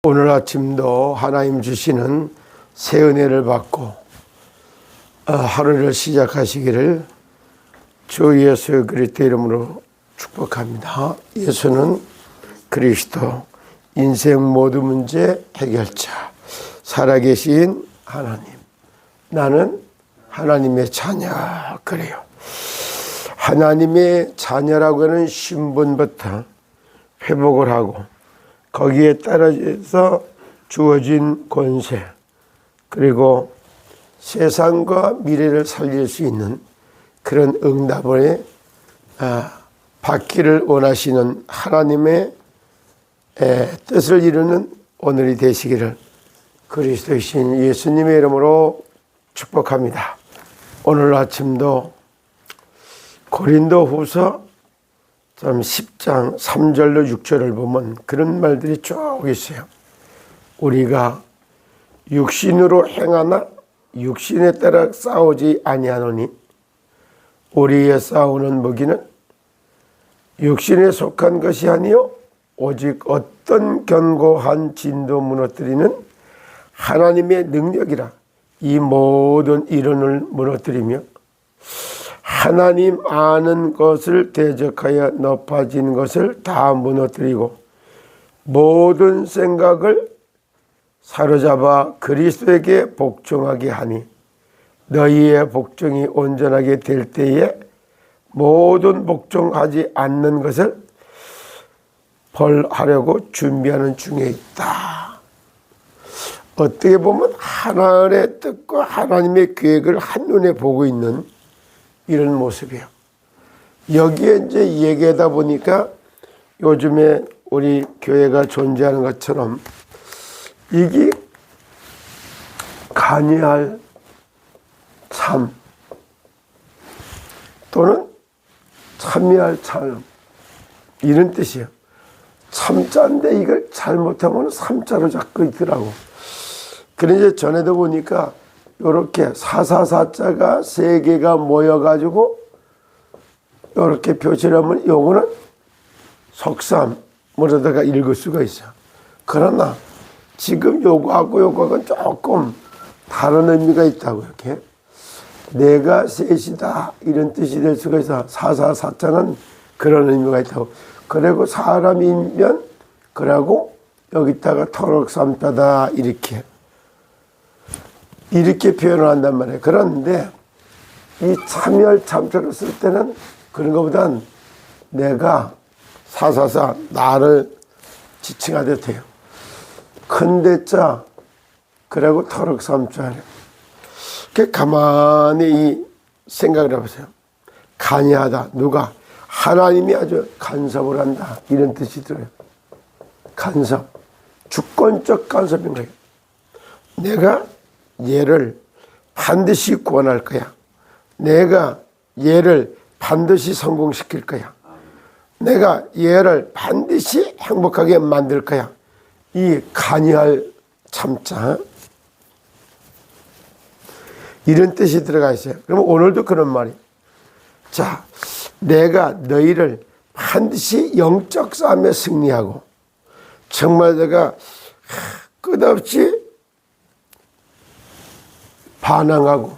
오늘 아침도 하나님 주시는 새 은혜를 받고 하루를 시작하시기를 주 예수 그리스도 이름으로 축복합니다. 예수는 그리스도, 인생 모든 문제 해결자, 살아계신 하나님. 나는 하나님의 자녀. 그래요. 하나님의 자녀라고 하는 신분부터 회복을 하고 거기에 따라서 주어진 권세, 그리고 세상과 미래를 살릴 수 있는 그런 응답을 받기를 원하시는 하나님의 뜻을 이루는 오늘이 되시기를 그리스도이신 예수님의 이름으로 축복합니다. 오늘 아침도 고린도후서 10장 3절로 6절을 보면 그런 말들이 쭉 있어요. 우리가 육신으로 행하나 육신에 따라 싸우지 아니하노니 우리의 싸우는 무기는 육신에 속한 것이 아니요 오직 어떤 견고한 진도 무너뜨리는 하나님의 능력이라. 이 모든 이론을 무너뜨리며 하나님 아는 것을 대적하여 높아진 것을 다 무너뜨리고 모든 생각을 사로잡아 그리스도에게 복종하게 하니 너희의 복종이 온전하게 될 때에 모든 복종하지 않는 것을 벌하려고 준비하는 중에 있다. 어떻게 보면 하나님의 뜻과 하나님의 계획을 한눈에 보고 있는 이런 모습이에요. 여기에 이제 얘기하다 보니까 요즘에 우리 교회가 존재하는 것처럼 이게 간이할 참 또는 참이할 참 이런 뜻이에요. 참자인데 이걸 잘못하면 삼자로 자꾸 있더라고. 그런데 전에도 보니까 이렇게 사사사자가 세 개가 모여가지고 이렇게 표시를 하면 요거는 속삼으로다가 읽을 수가 있어요. 그러나 지금 요거하고는 조금 다른 의미가 있다고. 이렇게 내가 셋이다 이런 뜻이 될 수가 있어. 사사사자는 그런 의미가 있다고. 그리고 사람이면 그러고 여기다가 토록삼자다 이렇게 표현을 한단 말이에요. 그런데 이 참열 참자를 쓸 때는 그런 것보단 내가 사사사 나를 지칭하도 돼요. 큰 대자 그리고 토록삼자. 가만히 이 생각을 해보세요. 간이하다. 누가? 하나님이 아주 간섭을 한다. 이런 뜻이 들어요. 간섭. 주권적 간섭인 거예요. 내가 얘를 반드시 구원할 거야. 내가 얘를 반드시 성공시킬 거야. 내가 얘를 반드시 행복하게 만들 거야. 이 간이할 참자 이런 뜻이 들어가 있어요. 그러면 오늘도 그런 말이. 자, 내가 너희를 반드시 영적 싸움에 승리하고 정말 내가 끝없이 반항하고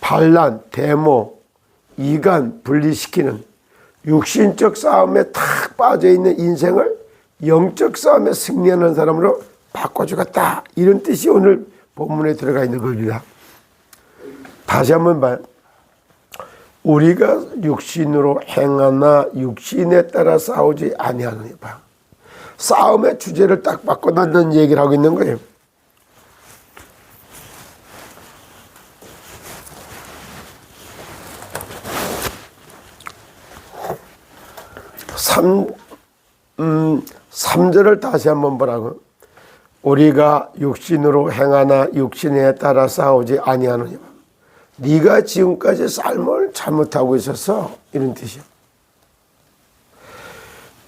반란, 데모, 이간 분리시키는 육신적 싸움에 탁 빠져있는 인생을 영적 싸움에 승리하는 사람으로 바꿔주겠다. 이런 뜻이 오늘 본문에 들어가 있는 겁니다. 다시 한번 봐요. 우리가 육신으로 행하나 육신에 따라 싸우지 아니하느니 봐. 싸움의 주제를 딱 바꿔놓는 얘기를 하고 있는 거예요. 삼 절을 다시 한번 보라고. 우리가 육신으로 행하나 육신에 따라 싸우지 아니하느냐. 네가 지금까지 삶을 잘못하고 있어서 이런 뜻이야.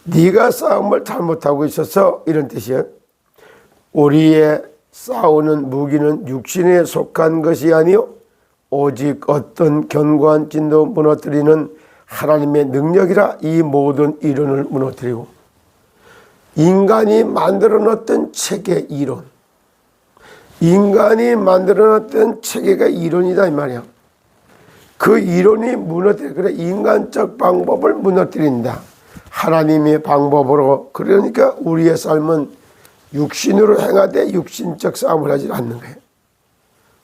네가 싸움을 잘못하고 있어서 이런 뜻이야. 우리의 싸우는 무기는 육신에 속한 것이 아니요 오직 어떤 견고한 진도 무너뜨리는 하나님의 능력이라. 이 모든 이론을 무너뜨리고 인간이 만들어 놨던 체계 이론, 인간이 만들어 놨던 체계가 이론이다 이 말이야. 그 이론이 무너뜨려. 그래, 인간적 방법을 무너뜨린다. 하나님의 방법으로. 그러니까 우리의 삶은 육신으로 행하되 육신적 싸움을 하지 않는 거예요.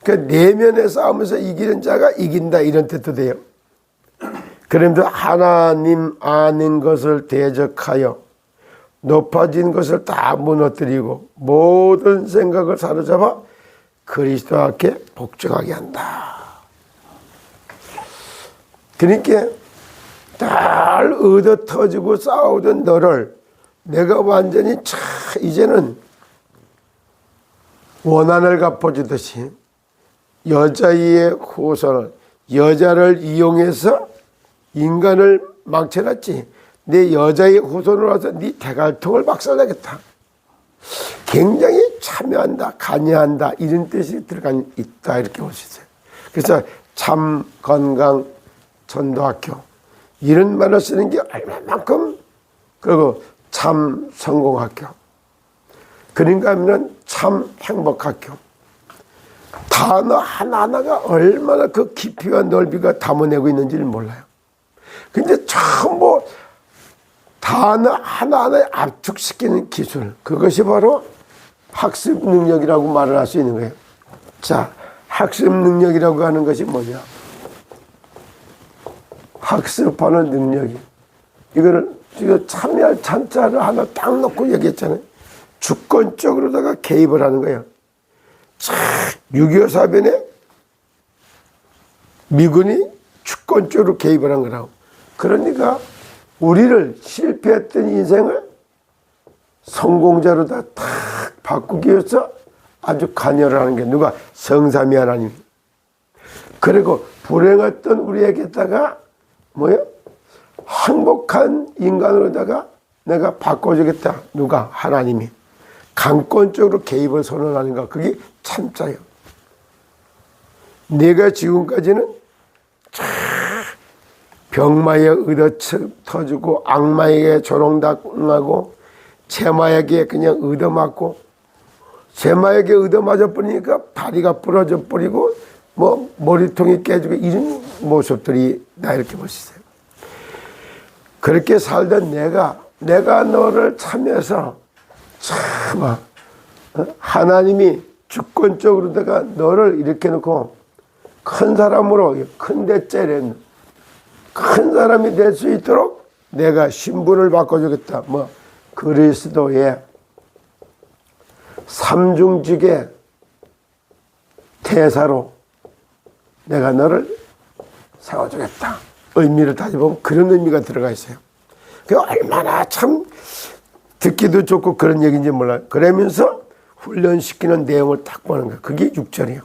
그 내면의 싸움에서 이기는 자가 이긴다 이런 뜻도 돼요. 그런데 하나님 아는 것을 대적하여 높아진 것을 다 무너뜨리고 모든 생각을 사로잡아 그리스도 앞에 복종하게 한다. 그러니까 날 얻어 터지고 싸우던 너를 내가 완전히 이제는 원한을 갚아주듯이 여자의 후손을, 여자를 이용해서 인간을 망쳐놨지. 내 여자의 후손으로 와서 네 대갈통을 박살내겠다. 굉장히 참여한다, 관여한다 이런 뜻이 들어가 있다 이렇게 볼 수 있어요. 그래서 참 건강 전도학교 이런 말을 쓰는 게 얼마만큼, 그리고 참 성공학교, 그런가 하면 참 행복학교. 단어 하나하나가 얼마나 그 깊이와 넓이가 담아내고 있는지를 몰라요. 근데 전부 단어 하나하나에 압축시키는 기술, 그것이 바로 학습 능력이라고 말을 할 수 있는 거예요. 자, 학습 능력이라고 하는 것이 뭐냐? 학습하는 능력이, 이거를 지금 참여할 참자를 하나 딱 놓고 얘기했잖아요. 주권적으로다가 개입을 하는 거예요. 6.25 사변에 미군이 주권적으로 개입을 한 거라고. 그러니까 우리를 실패했던 인생을 성공자로 다 바꾸기 위해서 아주 관여를 하는 게 누가? 성삼위 하나님. 그리고 불행했던 우리에게다가 뭐예요? 행복한 인간으로다가 내가 바꿔주겠다. 누가? 하나님이. 강권적으로 개입을 선언하는 거, 그게 참자예요. 내가 지금까지는 병마에 얻어터지고 악마에게 조롱당하고 제마에게 그냥 얻어맞고, 제마에게 얻어맞아 버리니까 다리가 부러져 버리고 뭐 머리통이 깨지고 이런 모습들이 나 이렇게 볼 수 있어요. 그렇게 살던 내가 너를 참여해서 참 하나님이 주권적으로다가 너를 이렇게 놓고 큰 사람으로, 큰 대째는 큰 사람이 될 수 있도록 내가 신분을 바꿔주겠다. 뭐 그리스도의 삼중직의 대사로 내가 너를 세워주겠다. 의미를 따져보면 그런 의미가 들어가 있어요. 그게 얼마나 참 듣기도 좋고 그런 얘기인지 몰라요. 그러면서 훈련시키는 내용을 딱 보는 거예요. 그게 6절이에요.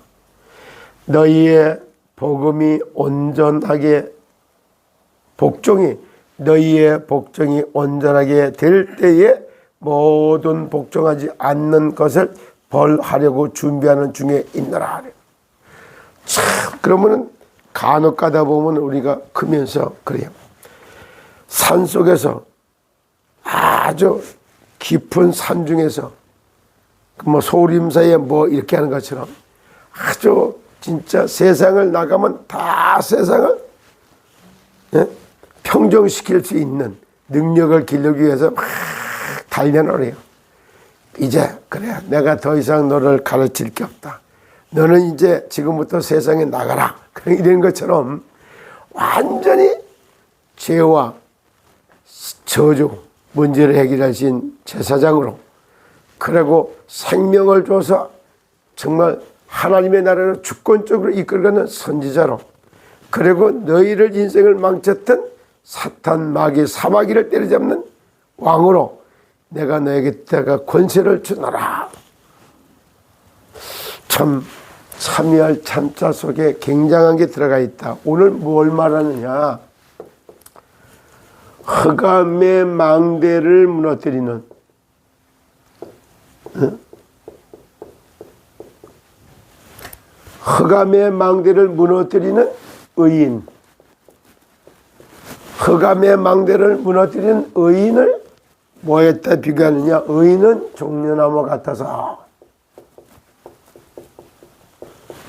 너희의 복음이 온전하게, 너희의 복종이 온전하게 될 때에 모든 복종하지 않는 것을 벌하려고 준비하는 중에 있노라. 참, 그러면은 간혹 가다 보면 우리가 크면서 그래요. 산 속에서 아주 깊은 산 중에서 뭐 소림사에 뭐 이렇게 하는 것처럼 아주 진짜 세상을 나가면 다 세상을 평정시킬 수 있는 능력을 기르기 위해서 막 단련을 해요. 이제 그래, 내가 더 이상 너를 가르칠 게 없다. 너는 이제 지금부터 세상에 나가라. 이런 것처럼 완전히 죄와 저주 문제를 해결하신 제사장으로, 그리고 생명을 줘서 정말 하나님의 나라를 주권적으로 이끌어가는 선지자로, 그리고 너희를 인생을 망쳤던 사탄, 마귀, 사마귀를 때려잡는 왕으로 내가 너에게다가 권세를 주노라. 참 참여할 참자 속에 굉장한 게 들어가 있다. 오늘 뭘 말하느냐? 흑암의 망대를 무너뜨리는, 흑암의 망대를 무너뜨리는 의인, 흑암의 망대를 무너뜨리는 의인을 뭐에다 비교하느냐? 의인은 종려나무 같아서,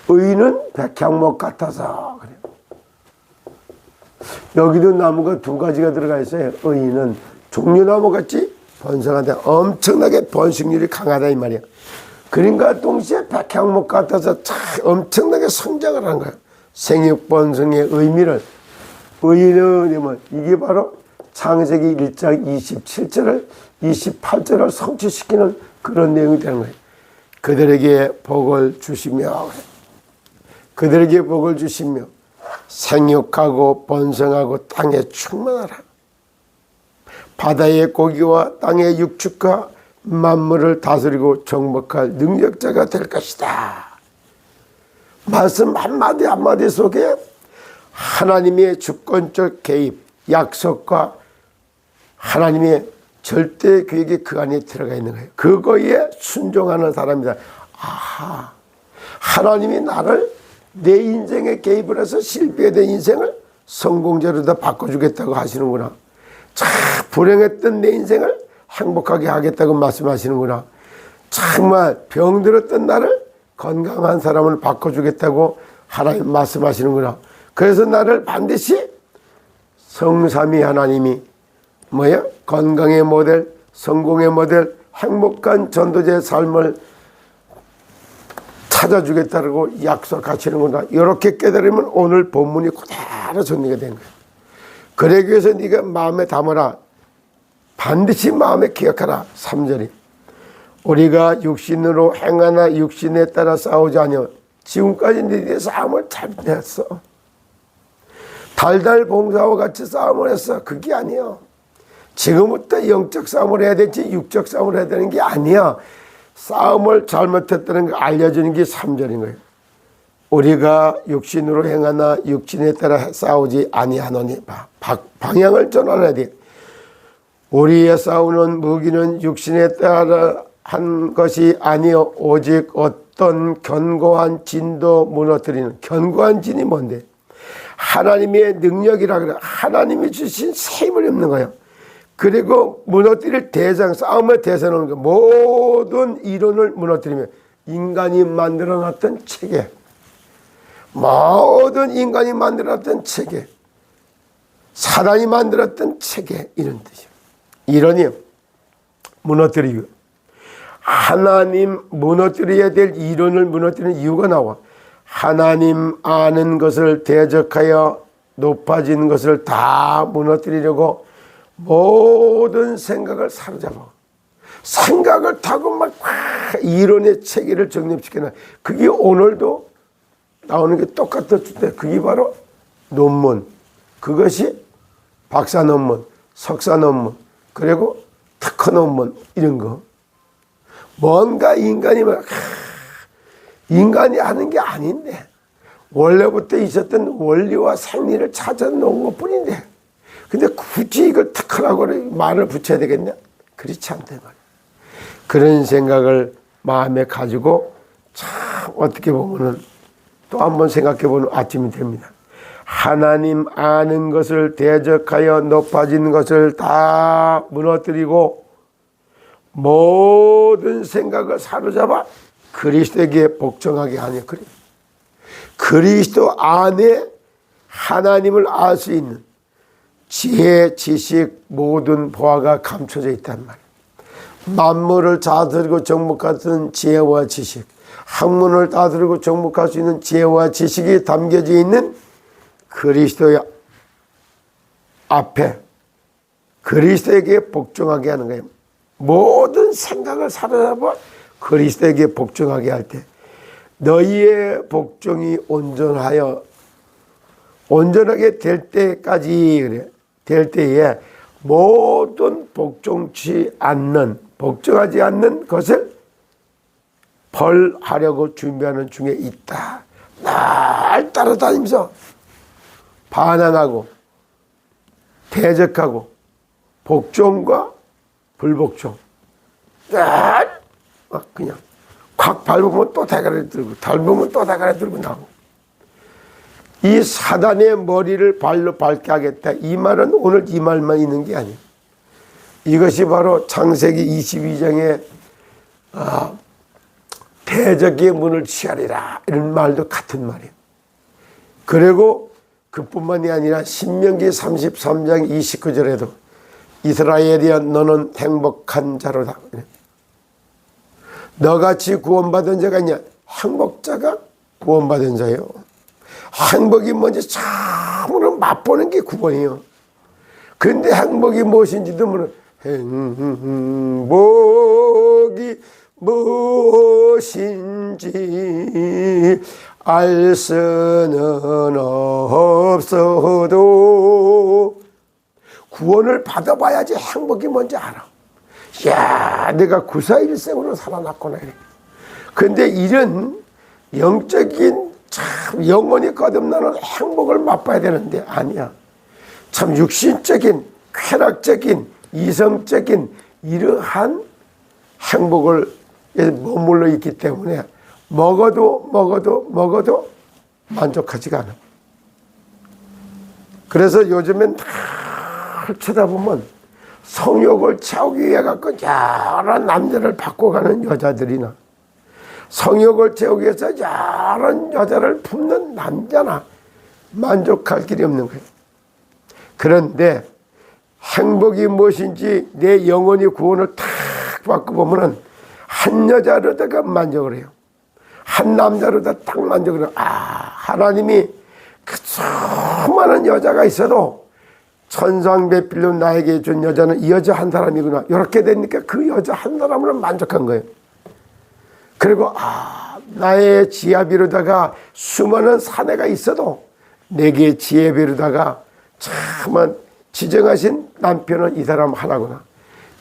의인은 백향목 같아서. 그래요. 여기도 나무가 두 가지가 들어가 있어요. 의인은 종려나무 같이 번성하다, 엄청나게 번식률이 강하다 이 말이야. 그림과 동시에 백향목 같아서 참 엄청나게 성장을 하는 거야. 생육번성의 의미를, 의인은 이게 바로 창세기 1장 27절을 28절을 성취시키는 그런 내용이 되는 거예요. 그들에게 복을 주시며, 그들에게 복을 주시며 생육하고 번성하고 땅에 충만하라. 바다의 고기와 땅의 육축과 만물을 다스리고 정복할 능력자가 될 것이다. 말씀 한마디 한마디 속에 하나님의 주권적 개입, 약속과 하나님의 절대 계획이 그 안에 들어가 있는 거예요. 그거에 순종하는 사람이다. 아하, 하나님이 나를 내 인생에 개입을 해서 실패된 인생을 성공자로 다 바꿔주겠다고 하시는구나. 참 불행했던 내 인생을 행복하게 하겠다고 말씀하시는구나. 정말 병들었던 나를 건강한 사람을 바꿔주겠다고 하나님 말씀하시는구나. 그래서 나를 반드시 성삼위 하나님이 뭐야? 건강의 모델, 성공의 모델, 행복한 전도자의 삶을 찾아주겠다고 약속하시는구나. 이렇게 깨달으면 오늘 본문이 그대로 정리가 된 거예요. 그러기 위해서 네가 마음에 담아라. 반드시 마음에 기억하라. 3절이 우리가 육신으로 행하나 육신에 따라 싸우지 아니하며. 지금까지 너희들의 싸움을 잘했어. 달달 봉사와 같이 싸움을 했어. 그게 아니야. 지금부터 영적 싸움을 해야 되지 육적 싸움을 해야 되는 게 아니야. 싸움을 잘못했다는 걸 알려주는 게 3절인 거예요. 우리가 육신으로 행하나 육신에 따라 싸우지 아니하노니. 방향을 전환해야 돼. 우리의 싸우는 무기는 육신에 따라 한 것이 아니요 오직 어떤 견고한 진도 무너뜨리는. 견고한 진이 뭔데? 하나님의 능력이라 그래. 하나님이 주신 셈을 없는 거예요. 그리고 무너뜨릴 대상, 싸움의 대상은 모든 이론을 무너뜨리며 인간이 만들어놨던 체계, 모든 인간이 만들어놨던 체계, 사단이 만들었던 체계, 이런 뜻이에요. 이론이 무너뜨리고 하나님 무너뜨려야 될 이론을 무너뜨리는 이유가 나와. 하나님 아는 것을 대적하여 높아진 것을 다 무너뜨리려고 모든 생각을 사로잡아. 생각을 타고 막 이론의 체계를 정립시켜놔. 그게 오늘도 나오는 게 똑같아. 그게 바로 논문. 그것이 박사 논문, 석사 논문, 그리고 특허 논문, 이런 거. 뭔가 인간이 하는 게 아닌데, 원래부터 있었던 원리와 생리를 찾아놓은 것 뿐인데, 근데 굳이 이걸 특허라고 말을 붙여야 되겠냐? 그렇지 않다 말이야. 그런 생각을 마음에 가지고 참 어떻게 보면은 또 한번 생각해 보는 아침이 됩니다. 하나님 아는 것을 대적하여 높아진 것을 다 무너뜨리고 모든 생각을 사로잡아 그리스도에게 복종하게 하냐. 그래. 그리스도 안에 하나님을 알 수 있는 지혜, 지식, 모든 보화가 감춰져 있단 말이에요. 만물을 다스리고 정복하는 지혜와 지식, 학문을 다스리고 정복할 수 있는 지혜와 지식이 담겨져 있는 그리스도의 앞에 그리스도에게 복종하게 하는 거예요. 모든 생각을 사로잡아 그리스도에게 복종하게 할 때 너희의 복종이 온전하게 될 때까지 그래. 될 때에 모든 복종하지 않는 것을 벌하려고 준비하는 중에 있다. 날 따라다니면서 반항하고 대적하고 복종과 불복종. 날 그냥 콱 밟으면 또 대가리 들고 밟으면 또 대가리 들고 나오고. 이 사단의 머리를 발로 밟게 하겠다. 이 말은 오늘 이 말만 있는 게 아니에요. 이것이 바로 창세기 22장의 대적의 문을 취하리라 이런 말도 같은 말이에요. 그리고 그뿐만이 아니라 신명기 33장 29절에도 이스라엘이여 너는 행복한 자로다. 너같이 구원받은 자가 있냐? 행복자가 구원받은 자예요. 행복이 뭔지 참으로 맛보는 게 구원이에요. 그런데 행복이 무엇인지도 모르는 행복이 무엇인지 알 수는 없어도 구원을 받아봐야지 행복이 뭔지 알아. 야, 내가 94일생으로 살아났구나. 그런데 이런 영적인 참 영원히 거듭나는 행복을 맛봐야 되는데 아니야. 참 육신적인 쾌락적인 이성적인 이러한 행복을 머물러 있기 때문에 먹어도 만족하지가 않아. 그래서 요즘엔 다 쳐다보면 성욕을 채우기 위해 갖고 여러 남자를 바꿔가는 여자들이나 성욕을 채우기 위해서 여러 여자를 품는 남자나 만족할 길이 없는 거예요. 그런데 행복이 무엇인지 내 영혼이 구원을 탁 받고 보면은 한 여자로다가 만족을 해요. 한 남자로다 딱 만족을 해요. 하나님이 그 수많은 여자가 있어도 천상배필로 나에게 준 여자는 이 여자 한 사람이구나. 이렇게 되니까 그 여자 한 사람으로 만족한 거예요. 그리고 나의 지혜비로다가 수많은 사내가 있어도 내게 지혜비로다가 참 지정하신 남편은 이 사람 하나구나.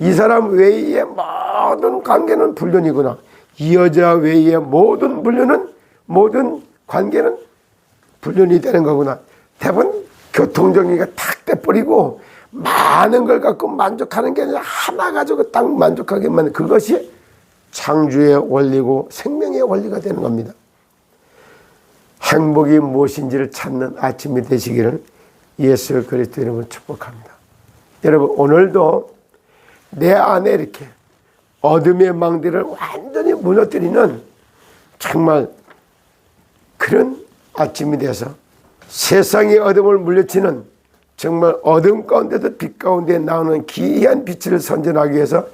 이 사람 외의 모든 관계는 불륜이구나. 이 여자 외의 모든 관계는 불륜이 되는 거구나. 대부분 교통정리가 탁 떼버리고 많은 걸 갖고 만족하는 게 아니라 하나 가지고 딱 만족하게만 그것이 창조의 원리고 생명의 원리가 되는 겁니다. 행복이 무엇인지를 찾는 아침이 되시기를 예수 그리스도 이름으로 축복합니다. 여러분 오늘도 내 안에 이렇게 어둠의 망대를 완전히 무너뜨리는 정말 그런 아침이 돼서 세상의 어둠을 물리치는 정말 어둠 가운데도 빛 가운데 나오는 기이한 빛을 선전하기 위해서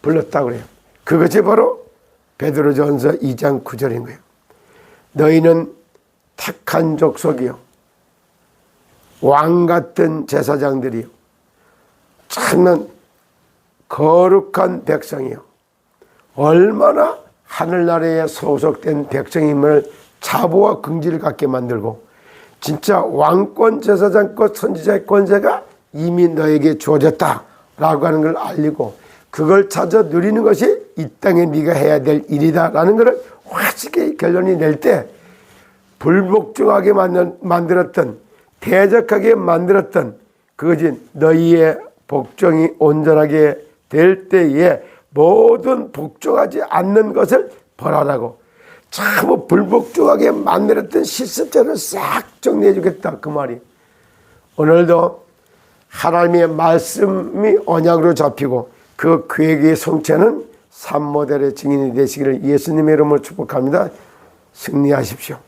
불렀다고 그래요. 그것이 바로 베드로전서 2장 9절인 거예요. 너희는 택한 족속이요 왕 같은 제사장들이요 참는 거룩한 백성이요 얼마나 하늘나라에 소속된 백성임을 자부와 긍지를 갖게 만들고 진짜 왕권 제사장권 선지자의 권세가 이미 너에게 주어졌다라고 하는 걸 알리고 그걸 찾아 누리는 것이 이 땅에 네가 해야 될 일이다라는 것을 확실히 결론이 낼 때 불복종하게 만들었던 대적하게 만들었던 그것이 너희의 복종이 온전하게 될 때에 모든 복종하지 않는 것을 벌하라고 참 불복종하게 만들었던 실습자를 싹 정리해 주겠다 그 말이. 오늘도 하나님의 말씀이 언약으로 잡히고 그 계획의 성취는 삶 모델의 증인이 되시기를 예수님의 이름으로 축복합니다. 승리하십시오.